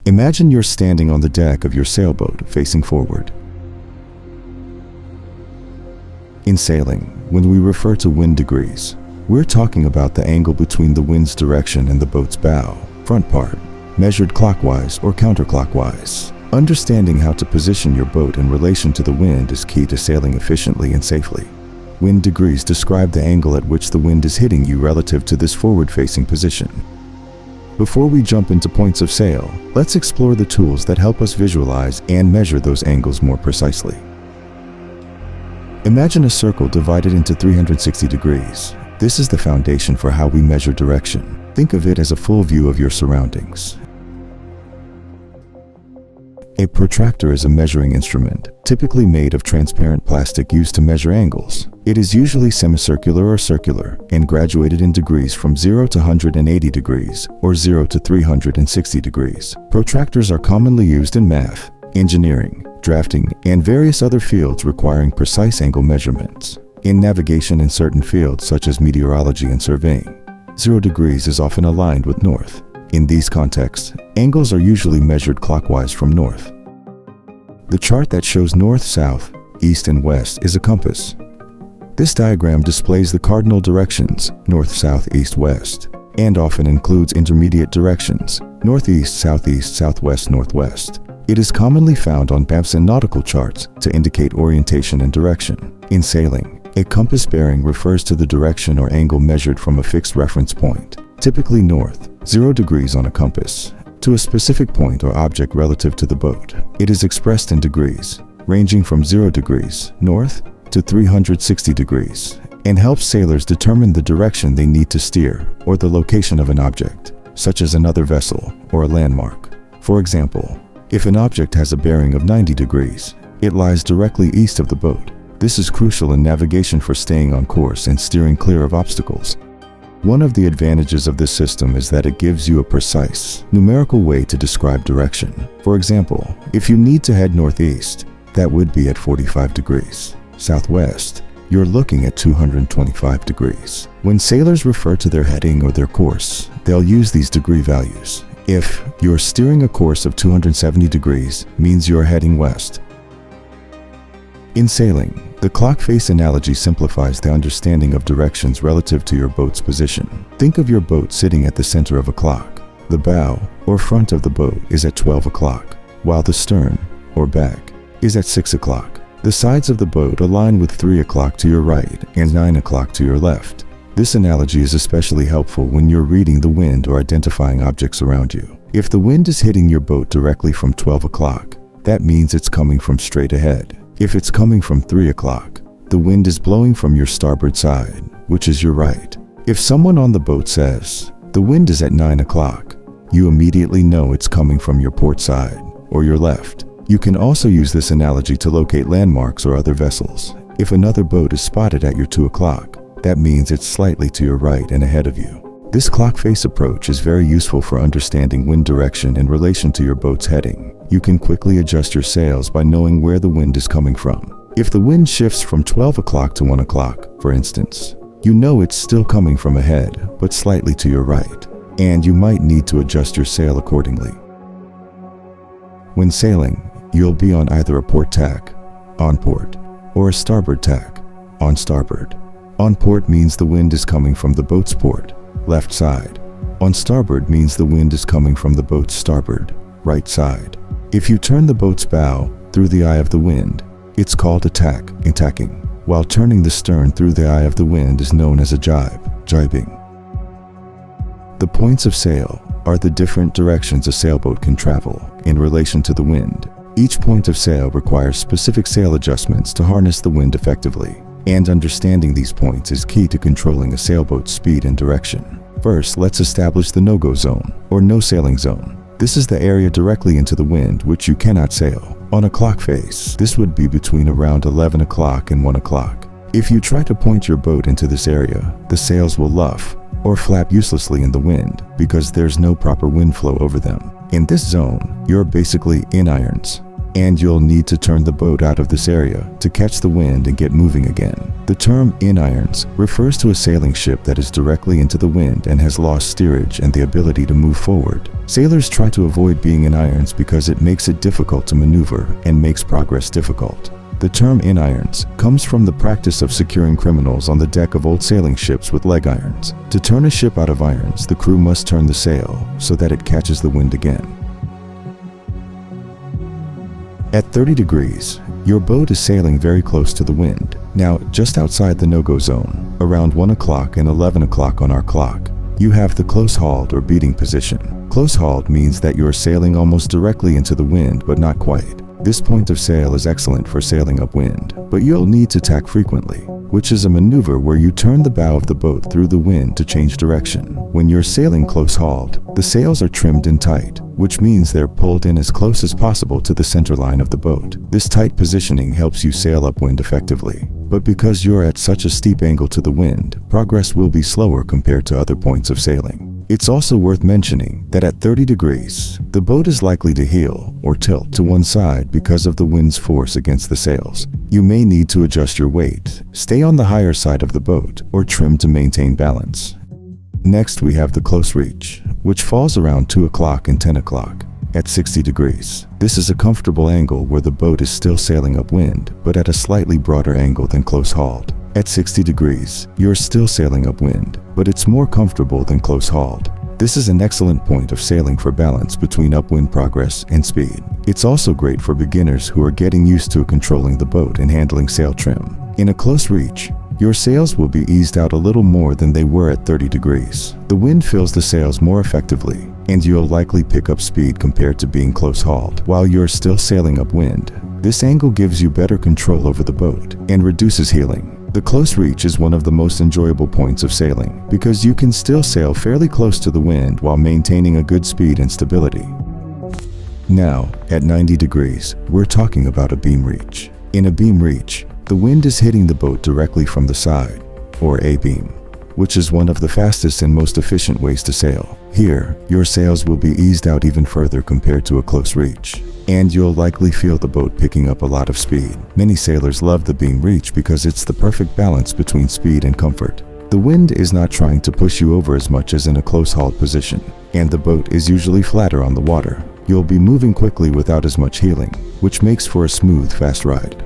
Imagine you're standing on the deck of your sailboat facing forward. In sailing, when we refer to wind degrees, we're talking about the angle between the wind's direction and the boat's bow, front part, measured clockwise or counterclockwise. Understanding how to position your boat in relation to the wind is key to sailing efficiently and safely. Wind degrees describe the angle at which the wind is hitting you relative to this forward-facing position. Before we jump into points of sail, let's explore the tools that help us visualize and measure those angles more precisely. Imagine a circle divided into 360 degrees. This is the foundation for how we measure direction. Think of it as a full view of your surroundings. A protractor is a measuring instrument, typically made of transparent plastic used to measure angles. It is usually semicircular or circular and graduated in degrees from 0 to 180 degrees or 0 to 360 degrees. Protractors are commonly used in math, engineering, drafting, and various other fields requiring precise angle measurements. In navigation in certain fields such as meteorology and surveying, 0 degrees is often aligned with north. In these contexts, angles are usually measured clockwise from north. The chart that shows north, south, east, and west is a compass. This diagram displays the cardinal directions, north, south, east, west, and often includes intermediate directions, northeast, southeast, southwest, northwest. It is commonly found on maps and nautical charts to indicate orientation and direction. In sailing, a compass bearing refers to the direction or angle measured from a fixed reference point, typically north, 0 degrees on a compass, to a specific point or object relative to the boat. It is expressed in degrees, ranging from 0 degrees north to 360 degrees, and helps sailors determine the direction they need to steer or the location of an object, such as another vessel or a landmark. For example, if an object has a bearing of 90 degrees, it lies directly east of the boat. This is crucial in navigation for staying on course and steering clear of obstacles. One of the advantages of this system is that it gives you a precise, numerical way to describe direction. For example, if you need to head northeast, that would be at 45 degrees. Southwest, you're looking at 225 degrees. When sailors refer to their heading or their course, they'll use these degree values. If you're steering a course of 270 degrees, means you're heading west. In sailing, the clock face analogy simplifies the understanding of directions relative to your boat's position. Think of your boat sitting at the center of a clock. The bow or front of the boat is at 12 o'clock, while the stern or back is at 6 o'clock. The sides of the boat align with 3 o'clock to your right and 9 o'clock to your left. This analogy is especially helpful when you're reading the wind or identifying objects around you. If the wind is hitting your boat directly from 12 o'clock, that means it's coming from straight ahead. If it's coming from 3 o'clock, the wind is blowing from your starboard side, which is your right. If someone on the boat says, "The wind is at 9 o'clock," you immediately know it's coming from your port side or your left. You can also use this analogy to locate landmarks or other vessels. If another boat is spotted at your 2 o'clock, that means it's slightly to your right and ahead of you. This clock face approach is very useful for understanding wind direction in relation to your boat's heading. You can quickly adjust your sails by knowing where the wind is coming from. If the wind shifts from 12 o'clock to 1 o'clock, for instance, you know it's still coming from ahead, but slightly to your right, and you might need to adjust your sail accordingly. When sailing, you'll be on either a port tack, on port, or a starboard tack, on starboard. On port means the wind is coming from the boat's port, left side. On starboard means the wind is coming from the boat's starboard, right side. If you turn the boat's bow through the eye of the wind, it's called a tack in tacking, while turning the stern through the eye of the wind is known as a jibing. The points of sail are the different directions a sailboat can travel in relation to the wind. Each point of sail requires specific sail adjustments to harness the wind effectively, and understanding these points is key to controlling a sailboat's speed and direction. First, let's establish the no-go zone, or no sailing zone. This is the area directly into the wind which you cannot sail. On a clock face, this would be between around 11 o'clock and 1 o'clock. If you try to point your boat into this area, the sails will luff or flap uselessly in the wind because there's no proper wind flow over them. In this zone, you're basically in irons, and you'll need to turn the boat out of this area to catch the wind and get moving again. The term in irons refers to a sailing ship that is directly into the wind and has lost steerage and the ability to move forward. Sailors try to avoid being in irons because it makes it difficult to maneuver and makes progress difficult. The term in irons comes from the practice of securing criminals on the deck of old sailing ships with leg irons. To turn a ship out of irons, the crew must turn the sail so that it catches the wind again. At 30 degrees, your boat is sailing very close to the wind. Now, just outside the no-go zone, around 1 o'clock and 11 o'clock on our clock, you have the close hauled or beating position. Close hauled means that you are sailing almost directly into the wind, but not quite. This point of sail is excellent for sailing upwind, but you'll need to tack frequently, which is a maneuver where you turn the bow of the boat through the wind to change direction. When you're sailing close hauled, the sails are trimmed in tight, which means they're pulled in as close as possible to the center line of the boat. This tight positioning helps you sail upwind effectively. But because you're at such a steep angle to the wind, progress will be slower compared to other points of sailing. It's also worth mentioning that at 30 degrees, the boat is likely to heel or tilt to one side because of the wind's force against the sails. You may need to adjust your weight, stay on the higher side of the boat, or trim to maintain balance. Next, we have the close reach, which falls around 2 o'clock and 10 o'clock. At 60 degrees, this is a comfortable angle where the boat is still sailing upwind, but at a slightly broader angle than close hauled. At 60 degrees, you're still sailing upwind, but it's more comfortable than close hauled. This is an excellent point of sailing for balance between upwind progress and speed. It's also great for beginners who are getting used to controlling the boat and handling sail trim. In a close reach, your sails will be eased out a little more than they were at 30 degrees. The wind fills the sails more effectively, and you'll likely pick up speed compared to being close hauled while you're still sailing upwind. This angle gives you better control over the boat and reduces heeling. The close reach is one of the most enjoyable points of sailing because you can still sail fairly close to the wind while maintaining a good speed and stability. Now, at 90 degrees, we're talking about a beam reach. In a beam reach, the wind is hitting the boat directly from the side, or A-beam, which is one of the fastest and most efficient ways to sail. Here, your sails will be eased out even further compared to a close reach, and you'll likely feel the boat picking up a lot of speed. Many sailors love the beam reach because it's the perfect balance between speed and comfort. The wind is not trying to push you over as much as in a close hauled position, and the boat is usually flatter on the water. You'll be moving quickly without as much heeling, which makes for a smooth, fast ride.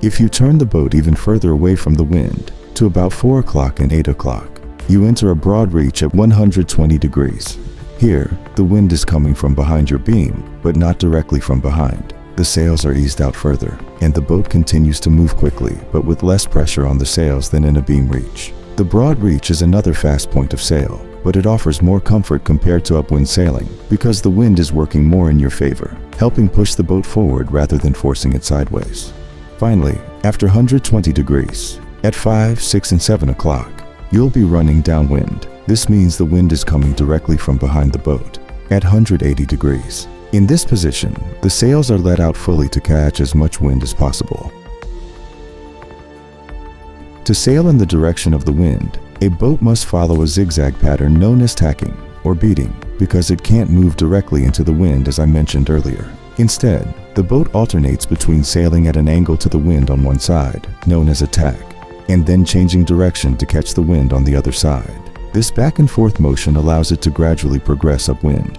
If you turn the boat even further away from the wind, to about 4 o'clock and 8 o'clock, you enter a broad reach at 120 degrees. Here, the wind is coming from behind your beam, but not directly from behind. The sails are eased out further, and the boat continues to move quickly, but with less pressure on the sails than in a beam reach. The broad reach is another fast point of sail, but it offers more comfort compared to upwind sailing because the wind is working more in your favor, helping push the boat forward rather than forcing it sideways. Finally, after 120 degrees, at 5, 6, and 7 o'clock, you'll be running downwind. This means the wind is coming directly from behind the boat. At 180 degrees, in this position, the sails are let out fully to catch as much wind as possible. To sail in the direction of the wind, a boat must follow a zigzag pattern known as tacking or beating because it can't move directly into the wind as I mentioned earlier. Instead, the boat alternates between sailing at an angle to the wind on one side, known as a tack, and then changing direction to catch the wind on the other side. This back and forth motion allows it to gradually progress upwind.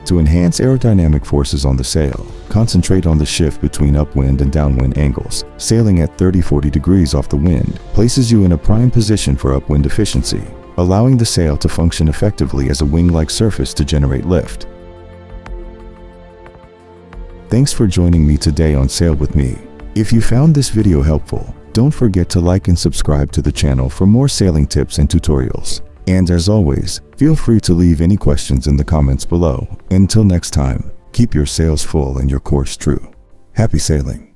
To enhance aerodynamic forces on the sail, concentrate on the shift between upwind and downwind angles. Sailing at 30-40 degrees off the wind places you in a prime position for upwind efficiency, allowing the sail to function effectively as a wing-like surface to generate lift. Thanks for joining me today on Sail With Me. If you found this video helpful, don't forget to like and subscribe to the channel for more sailing tips and tutorials. And as always, feel free to leave any questions in the comments below. Until next time, keep your sails full and your course true. Happy sailing!